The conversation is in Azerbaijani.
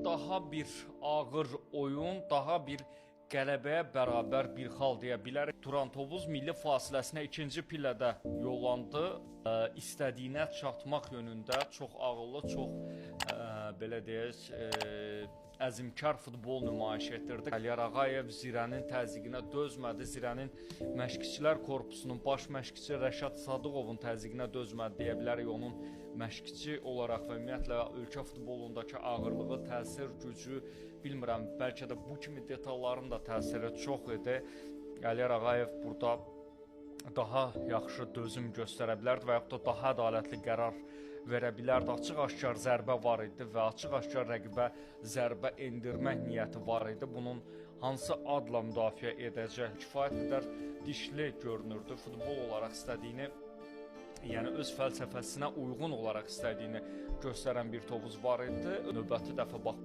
daha bir ağır oyun, daha bir qələbəyə bərabər bir xal deyə bilərik. Turan Tovuz milli fasiləsinə ikinci pillədə yollandı. İstədiyinə çatmaq yönündə çox ağıllı, çox belə deyək, əzmkar futbol nümayiş etdirdi. Əliyar Ağayev Zirənin təzyiqinə dözmədi. Zirənin məşqçilər korpusunun baş məşqçisi Rəşad Sadıqovun təzyiqinə dözmədi deyə bilərik. Onun məşqçi olaraq və ümumiyyətlə ölkə futbolundakı ağırlığı, təsir gücü, bilmirəm, bəlkə də bu kimi detalların da təsiri çox idi. Əliyar Ağayev burada daha yaxşı dözüm göstərə bilərdi və yaxud da daha ədalətli qərar verə bilərdi. Açıq-aşkar zərbə var idi və açıq-aşkar rəqibə zərbə endirmək niyyəti var idi. Bunun hansı adla müdafiə edəcək? Kifayət qədər dişli görünürdü. Futbol olaraq istədiyini, yəni öz fəlsəfəsinə uyğun olaraq istədiyini göstərən bir Tovuz var idi. Növbəti dəfə bax